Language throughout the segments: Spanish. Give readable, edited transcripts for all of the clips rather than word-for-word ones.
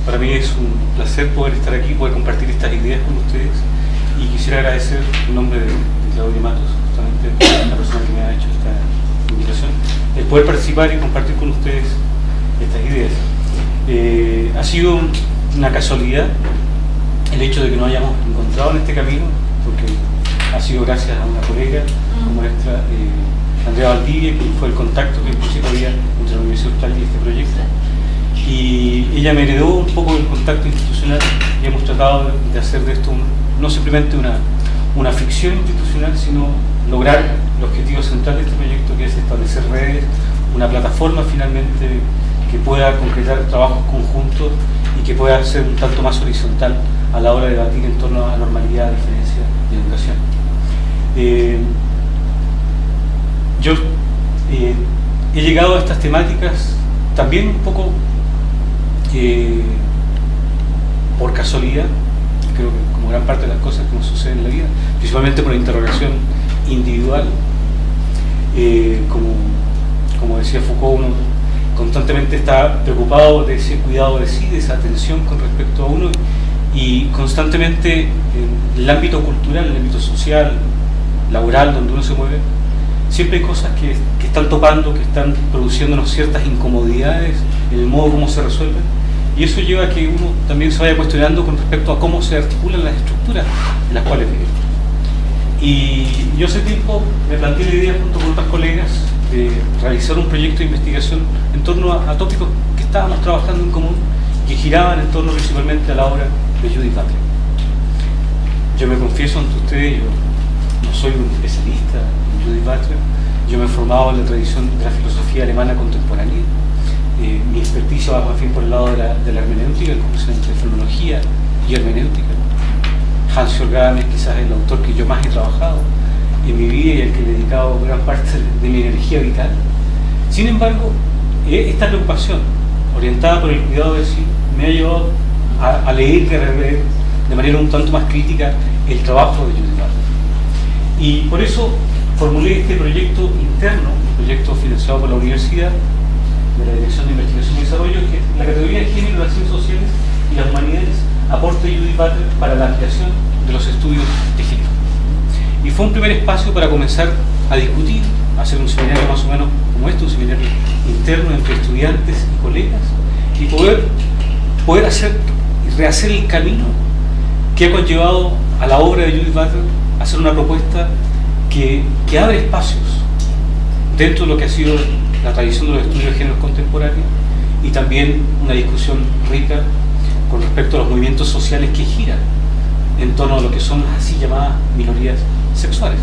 Para mí es un placer poder estar aquí, poder compartir estas ideas con ustedes, y quisiera agradecer en nombre de Claudio Matos, justamente la persona que me ha hecho esta invitación, el poder participar y compartir con ustedes estas ideas. Ha sido una casualidad el hecho de que nos hayamos encontrado en este camino, porque ha sido gracias a una colega como nuestra, Andrea Valdivia, que fue el contacto que inclusive había entre la Universidad Austral y este proyecto. Y ella me heredó un poco el contacto institucional y hemos tratado de hacer de esto no simplemente una ficción institucional, sino lograr el objetivo central de este proyecto, que es establecer redes, una plataforma finalmente que pueda concretar trabajos conjuntos y que pueda ser un tanto más horizontal a la hora de debatir en torno a normalidad, diferencia y educación. Yo he llegado a estas temáticas también un poco por casualidad, creo que como gran parte de las cosas que nos suceden en la vida, principalmente por la interrogación individual. Como decía Foucault, uno constantemente está preocupado de ese cuidado de sí, de esa atención con respecto a uno, y constantemente en el ámbito cultural, en el ámbito social, laboral, donde uno se mueve, siempre hay cosas que están topando, que están produciéndonos ciertas incomodidades en el modo como se resuelven, y eso lleva a que uno también se vaya cuestionando con respecto a cómo se articulan las estructuras en las cuales vivimos. Y yo hace tiempo me planteé la idea junto con otras colegas de realizar un proyecto de investigación en torno a tópicos que estábamos trabajando en común y que giraban en torno principalmente a la obra de Judith Butler. Yo me confieso ante ustedes, yo no soy un especialista en Judith Butler, yo me he formado en la tradición de la filosofía alemana contemporánea. Mi experticia va más bien por el lado de la hermenéutica, concretamente de fenomenología y hermenéutica. Hans-Georg Gadamer quizás es el autor que yo más he trabajado en mi vida y al que he dedicado gran parte de mi energía vital. Sin embargo, esta preocupación orientada por el cuidado de sí me ha llevado a leer y a rever de manera un tanto más crítica el trabajo de Judith Butler. Y por eso formulé este proyecto interno, un proyecto financiado por la universidad, de la Dirección de Investigación y Desarrollo, que la categoría de género, las ciencias sociales y las humanidades, aporte de Judith Butler para la ampliación de los estudios de género. Y fue un primer espacio para comenzar a discutir, a hacer un seminario más o menos como este, un seminario interno entre estudiantes y colegas, y poder hacer y rehacer el camino que ha conllevado a la obra de Judith Butler a hacer una propuesta que abre espacios dentro de lo que ha sido la tradición de los estudios de géneros contemporáneos, y también una discusión rica con respecto a los movimientos sociales que giran en torno a lo que son las así llamadas minorías sexuales,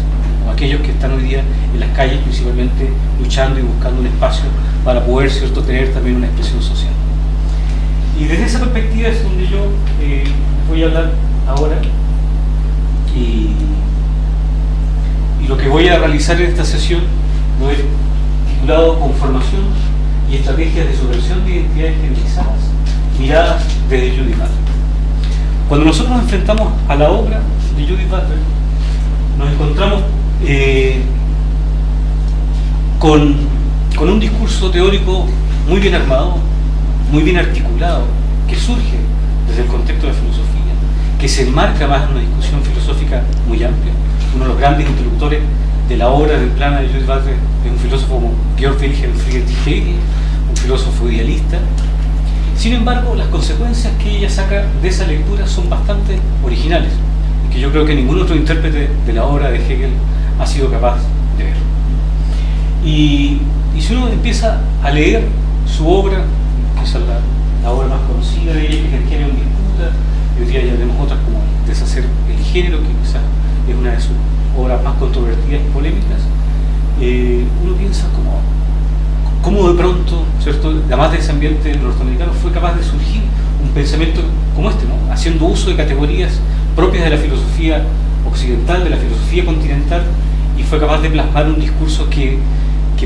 o aquellos que están hoy día en las calles principalmente luchando y buscando un espacio para poder, ¿cierto?, tener también una expresión social. Y desde esa perspectiva es donde yo voy a hablar ahora, y lo que voy a realizar en esta sesión lo he titulado Conformación y estrategias de subversión de identidades generalizadas, miradas desde Judith Butler. Cuando nosotros nos enfrentamos a la obra de Judith Butler, nos encontramos con un discurso teórico muy bien armado, muy bien articulado, que surge desde el contexto de la filosofía, que se enmarca más en una discusión filosófica muy amplia. Uno de los grandes introductores de la obra del plano de Judith Butler es un filósofo como Georg Wilhelm Friedrich Hegel, un filósofo idealista. Sin embargo, las consecuencias que ella saca de esa lectura son bastante originales, y que yo creo que ningún otro intérprete de la obra de Hegel ha sido capaz de ver. Y si uno empieza a leer su obra, que es la obra más conocida de ella, que es El género en disputa, y hoy día ya tenemos otras como Deshacer el género, que quizás es una de sus obras más controvertidas y polémicas, uno piensa cómo de pronto, ¿cierto?, además de ese ambiente norteamericano, fue capaz de surgir un pensamiento como este, ¿no?, haciendo uso de categorías propias de la filosofía occidental, de la filosofía continental, y fue capaz de plasmar un discurso que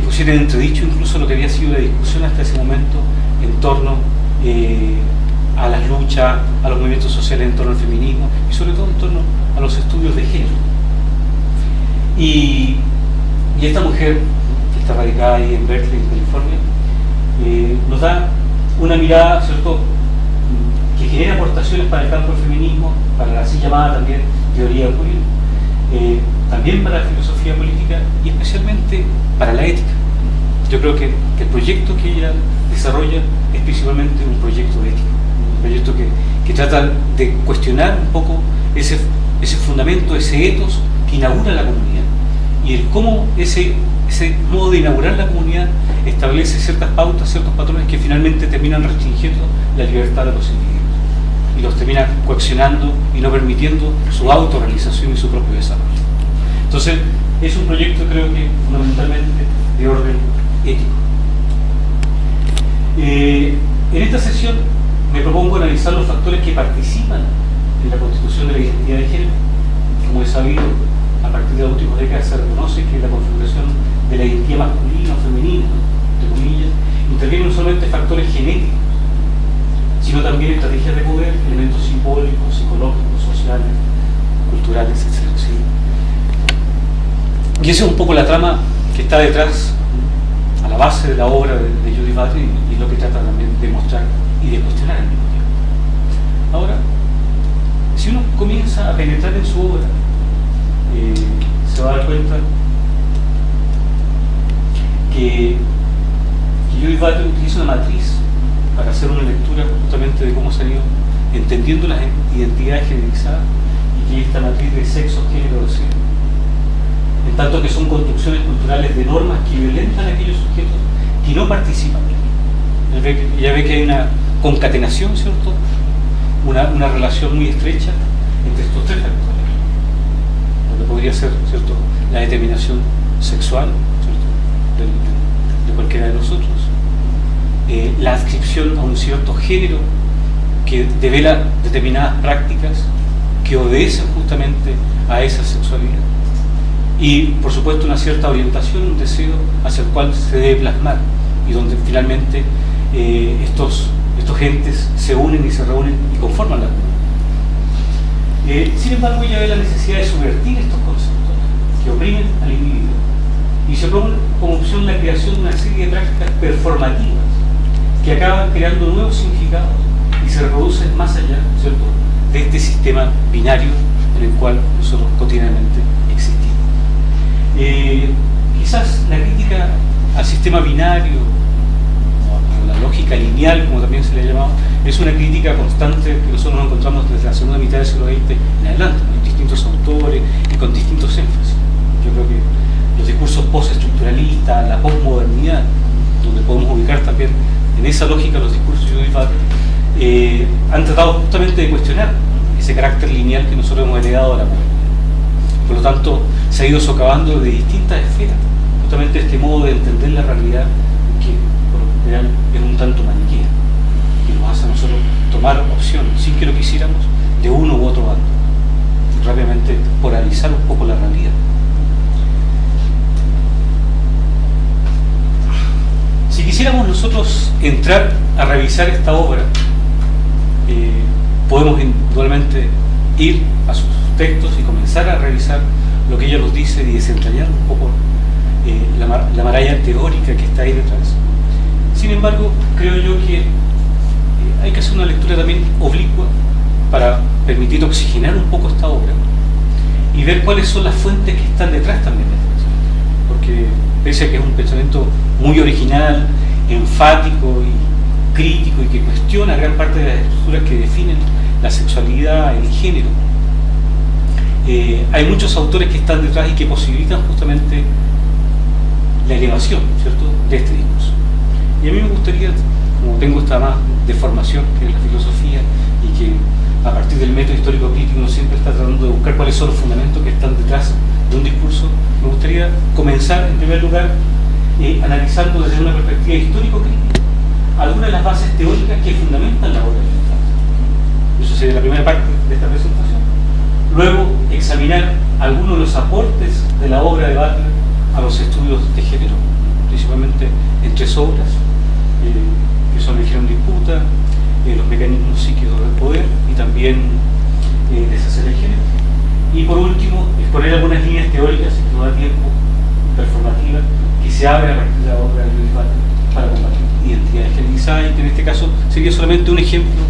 pusiera en entredicho incluso lo que había sido la discusión hasta ese momento en torno a las luchas, a los movimientos sociales, en torno al feminismo y sobre todo en torno a los estudios de género. Y esta mujer, que está radicada ahí en Berkeley, en California, nos da una mirada, ¿cierto?, genera aportaciones para el campo del feminismo, para la así llamada también teoría queer, también para la filosofía política y especialmente para la ética. Yo creo que el proyecto que ella desarrolla es principalmente un proyecto ético, un proyecto que trata de cuestionar un poco ese fundamento, ese ethos que inaugura la comunidad y el cómo ese modo de inaugurar la comunidad establece ciertas pautas, ciertos patrones que finalmente terminan restringiendo la libertad de los individuos y los termina coaccionando y no permitiendo su autorrealización y su propio desarrollo. Entonces, es un proyecto, creo que fundamentalmente de orden ético. En esta sesión me propongo analizar los factores que participan en la constitución de la identidad de género. Como es sabido, a partir de las últimas décadas se reconoce que la configuración de la identidad masculina o femenina, entre comillas, intervienen no solamente factores genéticos, sino también estrategias de poder, elementos simbólicos, psicológicos, sociales, culturales, etc. ¿Sí? Y esa es un poco la trama que está detrás, a la base de la obra de Judith Butler y lo que trata también de mostrar y de cuestionar al mismo tiempo. Ahora, si uno comienza a penetrar en su obra, se va a dar cuenta que Judith Butler utiliza una matriz para hacer una lectura justamente de cómo se han ido entendiendo las identidades generizadas y que esta matriz de sexo, género, deseo, en tanto que son construcciones culturales de normas que violentan a aquellos sujetos que no participan. Ya ve que hay una concatenación, ¿cierto? Una relación muy estrecha entre estos tres factores, donde podría ser, ¿cierto?, la determinación sexual, ¿cierto?, de cualquiera de nosotros, la adscripción a un cierto género que devela determinadas prácticas que obedecen justamente a esa sexualidad, y por supuesto una cierta orientación, un deseo hacia el cual se debe plasmar y donde finalmente estos gentes se unen y se reúnen y conforman la comunidad. Sin embargo, ella ve la necesidad de subvertir estos conceptos que oprimen al individuo y se propone como opción la creación de una serie de prácticas performativas que acaban creando nuevos significados y se reproducen más allá, ¿cierto?, de este sistema binario en el cual nosotros cotidianamente existimos. Quizás la crítica al sistema binario o a la lógica lineal, como también se le ha llamado, es una crítica constante que nosotros nos encontramos desde la segunda mitad del siglo XX en adelante, en distintos autores y con distintos énfasis. Yo creo que los discursos postestructuralistas, la posmodernidad, donde podemos ubicar también en esa lógica los discursos de Judith Butler, han tratado justamente de cuestionar ese carácter lineal que nosotros hemos heredado a la mujer. Por lo tanto, se ha ido socavando de distintas esferas justamente este modo de entender la realidad que por lo general es un tanto maniquea, que nos hace a nosotros tomar opción, sin que lo quisiéramos, de uno u otro bando, y rápidamente polarizar un poco la realidad. Si quisiéramos nosotros entrar a revisar esta obra, podemos indudablemente ir a sus textos y comenzar a revisar lo que ella nos dice y desentrañar un poco la maraña teórica que está ahí detrás. Sin embargo, creo yo que hay que hacer una lectura también oblicua para permitir oxigenar un poco esta obra y ver cuáles son las fuentes que están detrás también de esto. Porque pese a que es un pensamiento muy original, enfático y crítico y que cuestiona gran parte de las estructuras que definen la sexualidad, el género, hay muchos autores que están detrás y que posibilitan justamente la elevación, ¿cierto?, de este discurso. Y a mí me gustaría, como tengo esta más de formación, que es la filosofía, y que a partir del método histórico crítico uno siempre está tratando de buscar cuáles son los fundamentos que están detrás de un discurso, me gustaría comenzar en primer lugar analizando desde una perspectiva histórico-crítica algunas de las bases teóricas que fundamentan la obra de Judith Butler. Eso sería la primera parte de esta presentación. Luego, examinar algunos de los aportes de la obra de Butler a los estudios de género, principalmente en tres obras, que son el género en disputa, los mecanismos psíquicos del poder y también deshacer el género. Y por último, exponer algunas líneas teóricas, que no da tiempo, performativas, que se abre a partir de la obra de Judith Butler para combatir identidades generalizadas, y que en este caso sería solamente un ejemplo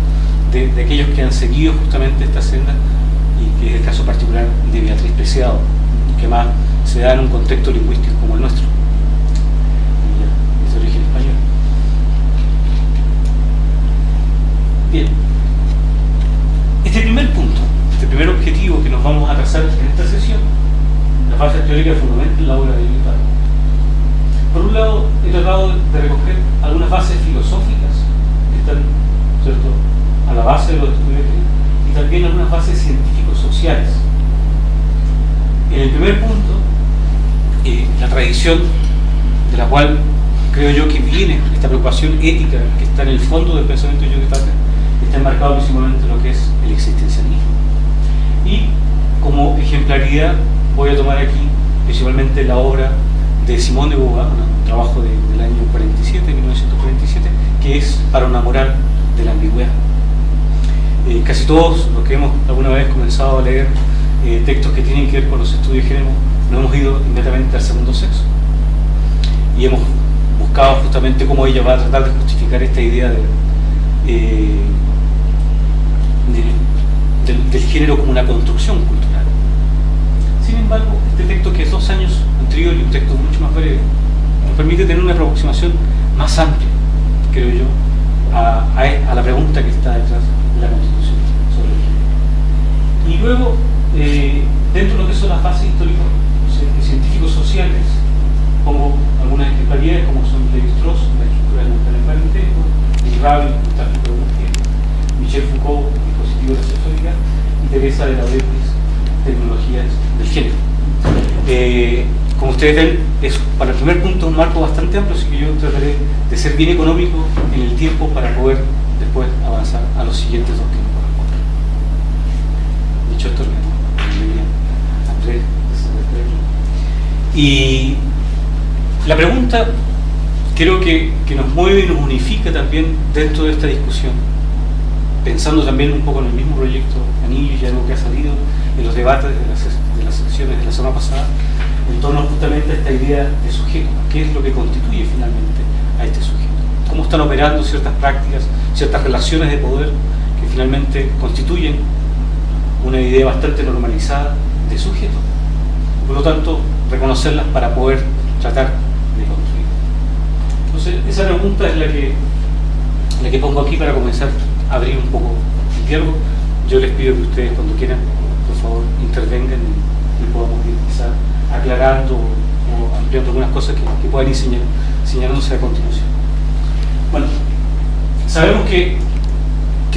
de aquellos que han seguido justamente esta senda, y que es el caso particular de Beatriz Preciado, que más se da en un contexto lingüístico como el nuestro, es de origen español. Bien, este primer punto, este primer objetivo que nos vamos a trazar en esta sesión, las bases teóricas fundamentan la obra de Lyotard. Por un lado, he tratado de recoger algunas bases filosóficas que están, ¿cierto?, a la base de los estudios y también algunas bases científicos sociales. En el primer punto, la tradición de la cual creo yo que viene esta preocupación ética que está en el fondo del pensamiento de Lyotard, está enmarcado principalmente en lo que es el existencialismo. Y como ejemplaridad voy a tomar aquí principalmente la obra de Simone de Beauvoir, un trabajo del año 1947, que es Para una moral de la ambigüedad. Casi todos los que hemos alguna vez comenzado a leer textos que tienen que ver con los estudios de género, nos hemos ido inmediatamente al segundo sexo y hemos buscado justamente cómo ella va a tratar de justificar esta idea del género como una construcción cultural. Sin embargo, este texto, que es 2 años anterior y un texto mucho más breve, nos permite tener una aproximación más amplia, creo yo, a la pregunta que está detrás de la Constitución sobre el género. Y luego, dentro de lo que son las bases históricos científicos sociales, pongo algunas ejemplaridades como son Lévi-Strauss, la estructura del parentesco, y Ravel, el tráfico de mujer, Michel Foucault, dispositivo de la sexualidad, y Teresa de la Beatriz, tecnologías del género. Como ustedes ven, es para el primer punto un marco bastante amplio, así que yo trataré de ser bien económico en el tiempo para poder después avanzar a los siguientes 2 que nos corresponden. Dicho esto, Andrés, y la pregunta creo que nos mueve y nos unifica también dentro de esta discusión, pensando también un poco en el mismo proyecto Anillo y algo que ha salido en los debates de las sesiones de la semana pasada, en torno justamente a esta idea de sujeto, qué es lo que constituye finalmente a este sujeto, cómo están operando ciertas prácticas, ciertas relaciones de poder que finalmente constituyen una idea bastante normalizada de sujeto, por lo tanto reconocerlas para poder tratar de construir. Entonces esa pregunta es la que pongo aquí para comenzar a abrir un poco el diálogo. Yo les pido que ustedes, cuando quieran, por favor, intervengan y podamos ir quizá aclarando o ampliando algunas cosas que puedan ir señalándose a continuación. Bueno, sabemos que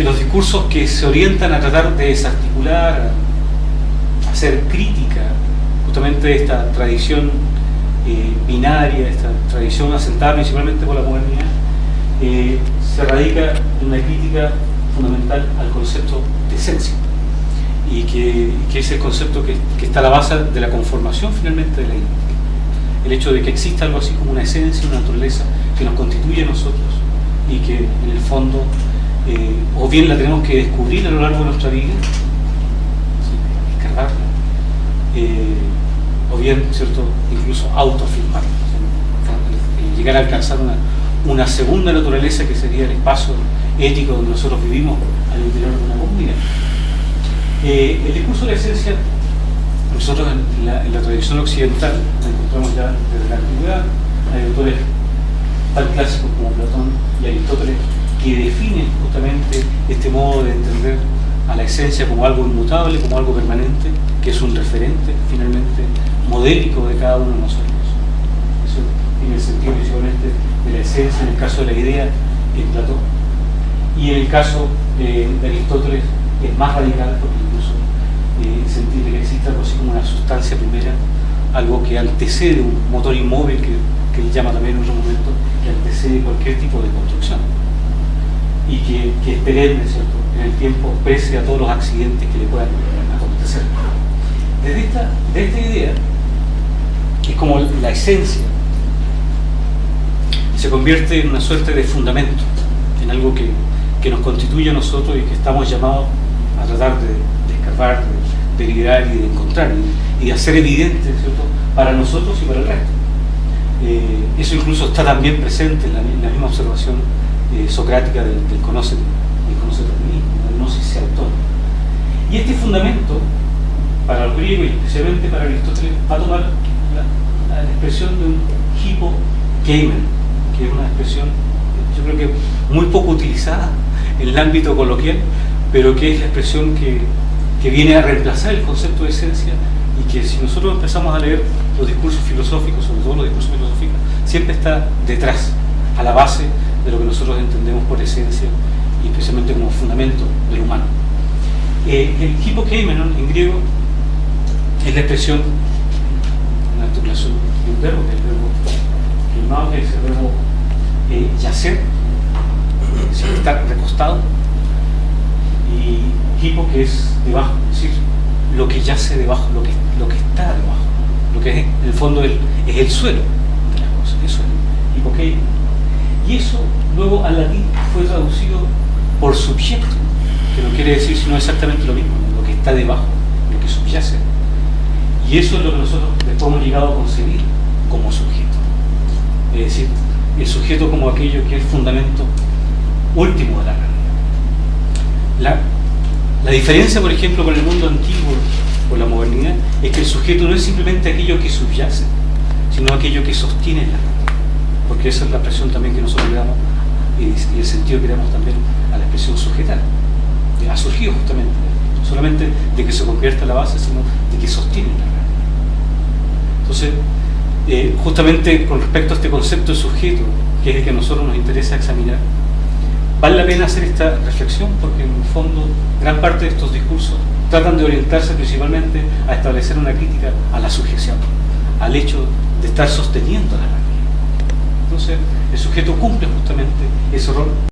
los discursos que se orientan a tratar de desarticular, a hacer crítica justamente de esta tradición binaria, esta tradición asentada principalmente por la modernidad, se radica en una crítica fundamental al concepto de esencia, y que es el concepto que está a la base de la conformación finalmente de la identidad. El hecho de que exista algo así como una esencia, una naturaleza que nos constituye a nosotros y que en el fondo o bien la tenemos que descubrir a lo largo de nuestra vida, descargarla, o bien, ¿cierto?, incluso autoafirmarla, llegar a alcanzar una segunda naturaleza que sería el espacio ético donde nosotros vivimos al interior de una comunidad. El discurso de la esencia, nosotros en la tradición occidental la encontramos ya desde la antigüedad. Hay autores tan clásicos como Platón y Aristóteles que definen justamente este modo de entender a la esencia como algo inmutable, como algo permanente, que es un referente finalmente modélico de cada uno de nosotros. Eso tiene el sentido principalmente de la esencia en el caso de la idea en Platón, y en el caso de Aristóteles es más radical, porque incluso sentir que existe algo así como una sustancia primera, algo que antecede un motor inmóvil que él llama también en otro momento, que antecede cualquier tipo de construcción y que es perenne, ¿cierto?, en el tiempo, pese a todos los accidentes que le puedan acontecer. De esta idea, que es como la esencia, se convierte en una suerte de fundamento, en algo que nos constituye a nosotros y que estamos llamados a tratar de escarbar, de liderar y de encontrar y de hacer evidente, ¿cierto?, para nosotros y para el resto. Eso incluso está también presente en la misma observación socrática del conócete a ti mismo, gnosis sea autónoma. Y este fundamento, para los griegos y especialmente para Aristóteles, va a tomar la expresión de un hipokeimen, que es una expresión, yo creo que muy poco utilizada en el ámbito coloquial, pero que es la expresión que viene a reemplazar el concepto de esencia, y que si nosotros empezamos a leer los discursos filosóficos, sobre todo los discursos filosóficos, siempre está detrás, a la base de lo que nosotros entendemos por esencia y especialmente como fundamento del humano. El hipokeimenon en griego es la expresión, una articulación de un verbo, que es el verbo filmado, que es el verbo yacer, es decir, estar recostado, y hipo, que es debajo, es decir, lo que yace debajo, lo que está debajo, lo que es, en el fondo es el suelo de las cosas, eso es hipokeimenon. Y eso luego al latín fue traducido por subjecto, que no quiere decir sino exactamente lo mismo, lo que está debajo, lo que subyace. Y eso es lo que nosotros después hemos llegado a concebir como sujeto. Es decir, el sujeto como aquello que es el fundamento último de la realidad. La diferencia, por ejemplo, con el mundo antiguo o la modernidad, es que el sujeto no es simplemente aquello que subyace, sino aquello que sostiene la realidad. Porque esa es la expresión también que nosotros le damos y el sentido que le damos también a la expresión sujetar. Ha surgido justamente, no solamente de que se convierta en la base, sino de que sostiene la realidad. Entonces, justamente con respecto a este concepto de sujeto, que es el que a nosotros nos interesa examinar, vale la pena hacer esta reflexión, porque en el fondo gran parte de estos discursos tratan de orientarse principalmente a establecer una crítica a la sujeción, al hecho de estar sosteniendo la realidad. Entonces, el sujeto cumple justamente ese rol